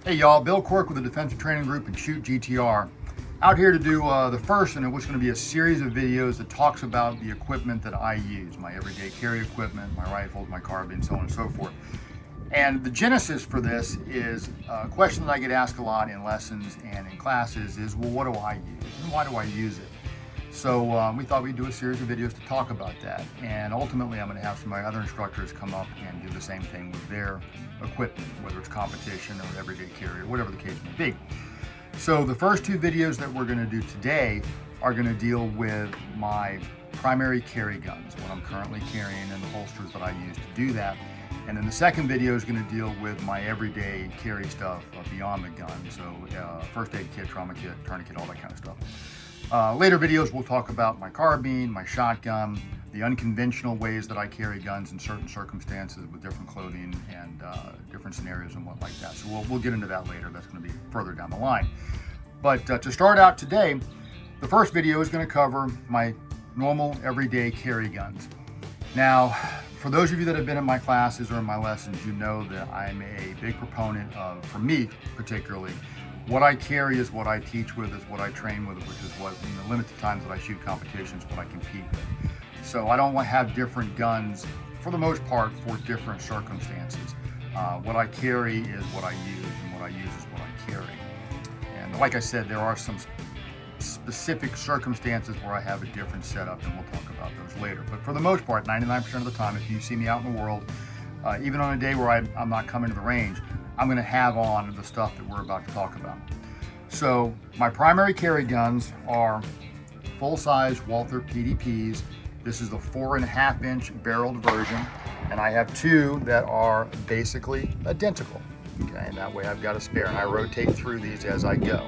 Hey y'all, Bill Quirk with the Defensive Training Group and ShootGTR. Out here to do the first in what's going to be a series of videos that talks about the equipment that I use, my everyday carry equipment, my rifles, my carbine, so on and so forth. And the genesis for this is a question that I get asked a lot in lessons and in classes is, well, what do I use and why do I use it? So we thought we'd do a series of videos to talk about that. And ultimately, I'm going to have some of my other instructors come up and do the same thing with their equipment, whether it's competition or everyday carry or whatever the case may be. So the first two videos that we're going to do today are going to deal with my primary carry guns, what I'm currently carrying and the holsters that I use to do that. And then the second video is going to deal with my everyday carry stuff beyond the gun. So first aid kit, trauma kit, tourniquet, all that kind of stuff. Later videos we'll talk about my carbine, my shotgun, the unconventional ways that I carry guns in certain circumstances with different clothing and different scenarios and what like that. So we'll get into that later. That's going to be further down the line. But to start out today, the first video is going to cover my normal everyday carry guns. Now, for those of you that have been in my classes or in my lessons, you know that I'm a big proponent of, for me particularly, what I carry is what I teach with, is what I train with, which is what, in the limited times that I shoot competitions, what I compete with. So I don't want to have different guns, for the most part, for different circumstances. What I carry is what I use, and what I use is what I carry. And like I said, there are some specific circumstances where I have a different setup, and we'll talk about those later. But for the most part, 99% of the time, if you see me out in the world, even on a day where I'm not coming to the range, I'm going to have on the stuff that we're about to talk about. So my primary carry guns are full-size Walther PDPs. This is the 4.5-inch barreled version, and I have two that are basically identical. Okay, and that way I've got a spare, and I rotate through these as I go.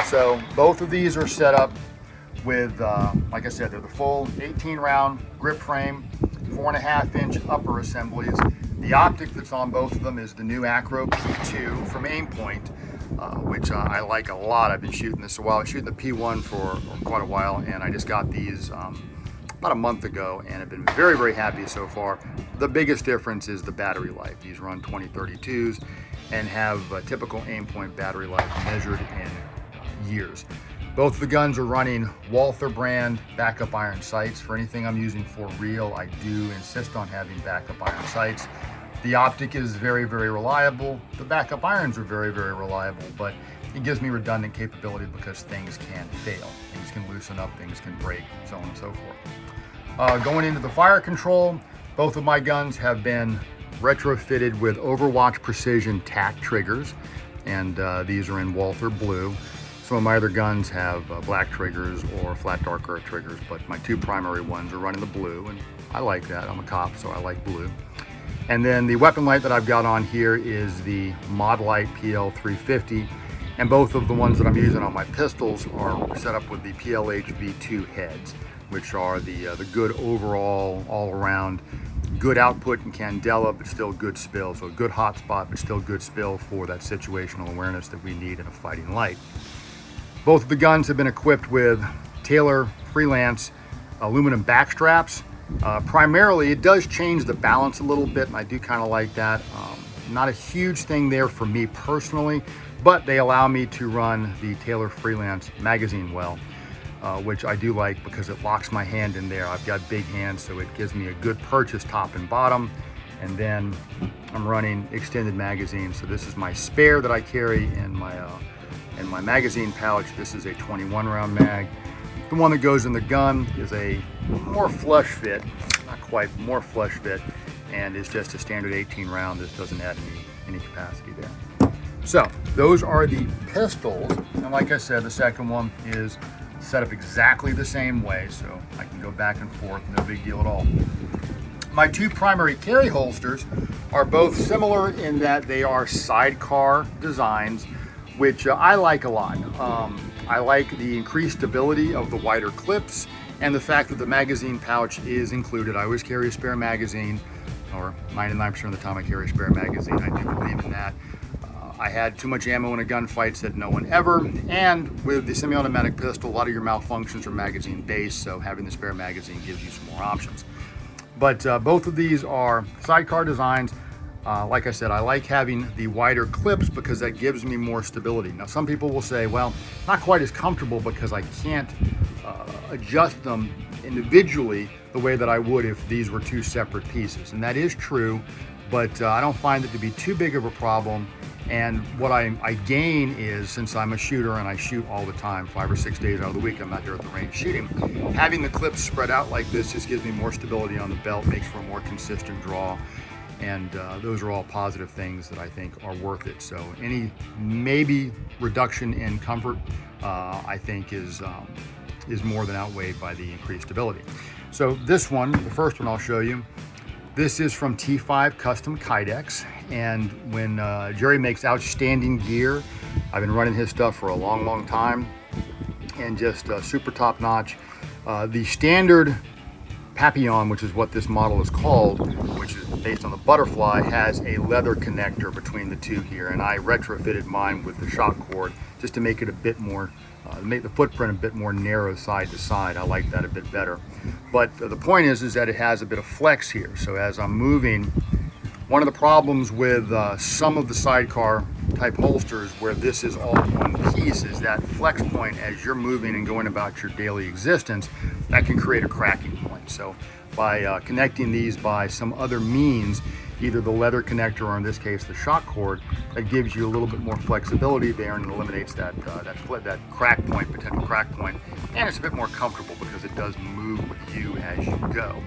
So both of these are set up with, like I said, they're the full 18-round grip frame, 4.5-inch upper assemblies. The optic that's on both of them is the new Acro P2 from Aimpoint, which I like a lot. I've been shooting this a while. I was shooting the P1 for quite a while, and I just got these about a month ago, and have been very, very happy so far. The biggest difference is the battery life. These run 2032s and have a typical Aimpoint battery life measured in years. Both of the guns are running Walther brand backup iron sights. For anything I'm using for real, I do insist on having backup iron sights. The optic is very, very reliable. The backup irons are very, very reliable, but it gives me redundant capability because things can fail. Things can loosen up, things can break, so on and so forth. Going into the fire control, both of my guns have been retrofitted with Overwatch Precision TAC triggers, and these are in Walther blue. Some of my other guns have black triggers or flat dark earth triggers, but my two primary ones are running the blue, and I like that. I'm a cop, so I like blue. And then the weapon light that I've got on here is the Mod Light PL350, and both of the ones that I'm using on my pistols are set up with the PLH V2 heads, which are the good overall, all-around, good output in candela, but still good spill. So a good hot spot, but still good spill for that situational awareness that we need in a fighting light. Both of the guns have been equipped with Taylor Freelance aluminum back straps. Primarily, it does change the balance a little bit, and I do kind of like that. Not a huge thing there for me personally, but they allow me to run the Taylor Freelance magazine well, which I do like because it locks my hand in there. I've got big hands, so it gives me a good purchase top and bottom. And then I'm running extended magazines. So this is my spare that I carry in my magazine pouch. This is a 21 round mag. The one that goes in the gun is a more flush fit, not quite, more flush fit, and is just a standard 18 round. This doesn't add any capacity there. So those are the pistols, and like I said, the second one is set up exactly the same way, so I can go back and forth, no big deal at all. My two primary carry holsters are both similar in that they are sidecar designs, which I like a lot. I like the increased stability of the wider clips and the fact that the magazine pouch is included. I always carry a spare magazine, or 99% of the time I carry a spare magazine. I do believe in that. I had too much ammo in a gunfight, said no one ever. And with the semi-automatic pistol, a lot of your malfunctions are magazine based, so having the spare magazine gives you some more options. But both of these are sidecar designs. Like I said, I like having the wider clips because that gives me more stability. Now, some people will say, well, not quite as comfortable because I can't adjust them individually the way that I would if these were two separate pieces. And that is true, but I don't find it to be too big of a problem. And what I gain is, since I'm a shooter and I shoot all the time, 5 or 6 days out of the week, I'm out there at the range shooting, having the clips spread out like this just gives me more stability on the belt, makes for a more consistent draw. And those are all positive things that I think are worth it. So any maybe reduction in comfort, I think is more than outweighed by the increased stability. So this one, the first one I'll show you, this is from T5 Custom Kydex. And when Jerry makes outstanding gear, I've been running his stuff for a long, long time, and just super top notch. The standard Papillon, which is what this model is called, which is based on the Butterfly, has a leather connector between the two here, and I retrofitted mine with the shock cord just to make it a bit more, make the footprint a bit more narrow side to side. I like that a bit better. But the point is that it has a bit of flex here. So as I'm moving, one of the problems with some of the sidecar type holsters where this is all one piece is that flex point as you're moving and going about your daily existence, that can create a cracking point. So by connecting these by some other means, either the leather connector or in this case the shock cord, that gives you a little bit more flexibility there and eliminates that crack point, potential crack point, and it's a bit more comfortable because it does move with you as you go.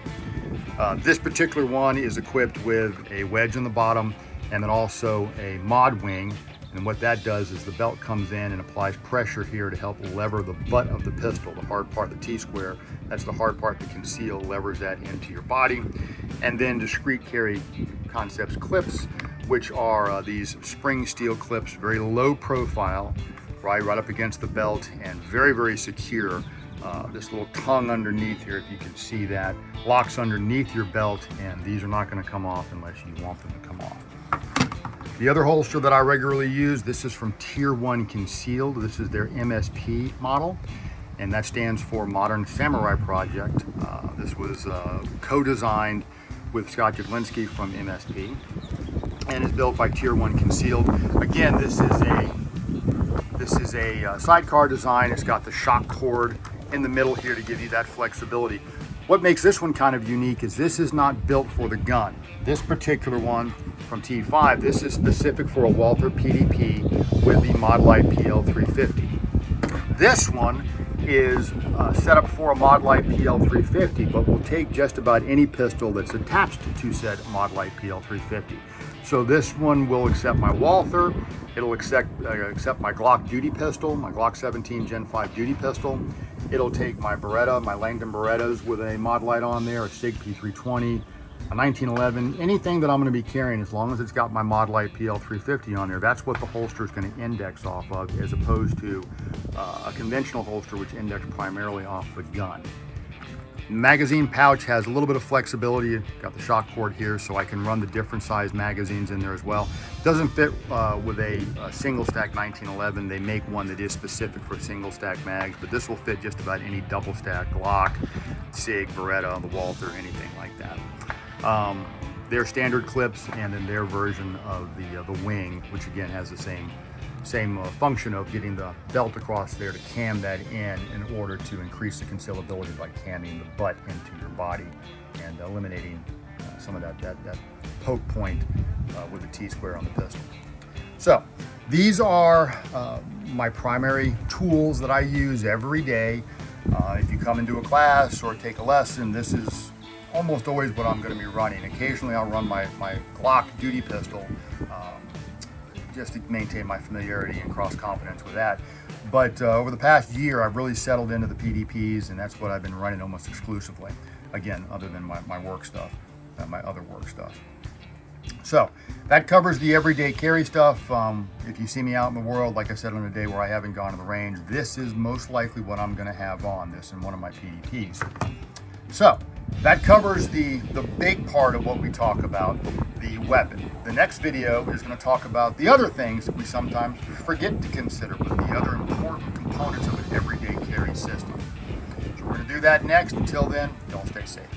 This particular one is equipped with a wedge in the bottom and then also a mod wing. And what that does is the belt comes in and applies pressure here to help lever the butt of the pistol, the hard part, the T-square. That's the hard part that conceal, levers that into your body. And then discrete carry concepts clips, which are these spring steel clips, very low profile, right up against the belt and very, very secure. This little tongue underneath here, if you can see that, locks underneath your belt, and these are not going to come off unless you want them to come off. The other holster that I regularly use, this is from Tier 1 Concealed. This is their MSP model, and that stands for Modern Samurai Project. This was co-designed with Scott Jablinski from MSP, and is built by Tier 1 Concealed. Again, this is a sidecar design. It's got the shock cord in the middle here to give you that flexibility. What makes this one kind of unique is this is not built for the gun. This particular one from T5, this is specific for a Walther PDP with the Mod Light PL350. This one is set up for a Mod Light PL350, but will take just about any pistol that's attached to said Mod Light PL350. So this one will accept my Walther, it'll accept my Glock duty pistol, my Glock 17 Gen 5 duty pistol. It'll take my Beretta, my Langdon Berettas with a Mod Light on there, a SIG P320, a 1911, anything that I'm going to be carrying, as long as it's got my Mod Light PL350 on there, that's what the holster is going to index off of, as opposed to a conventional holster which indexes primarily off the gun. Magazine pouch has a little bit of flexibility. Got the shock cord here so I can run the different size magazines in there as well. Doesn't fit with a single stack 1911. They make one that is specific for single stack mags, but this will fit just about any double stack Glock, SIG, Beretta, the Walther, anything like that. Their standard clips and then their version of the wing, which again has the same function of getting the belt across there to cam that in order to increase the concealability by camming the butt into your body and eliminating some of that poke point with the T-square on the pistol. So these are my primary tools that I use every day. If you come into a class or take a lesson, this is almost always what I'm going to be running. Occasionally I'll run my Glock duty pistol just to maintain my familiarity and cross-confidence with that. But over the past year, I've really settled into the PDPs, and that's what I've been running almost exclusively. Again, other than my work stuff, my other work stuff. So that covers the everyday carry stuff. If you see me out in the world, like I said, on a day where I haven't gone to the range, this is most likely what I'm going to have on this in one of my PDPs. So that covers the big part of what we talk about, the weapon. The next video is going to talk about the other things that we sometimes forget to consider, but the other important components of an everyday carry system. So we're going to do that next. Until then, y'all stay safe.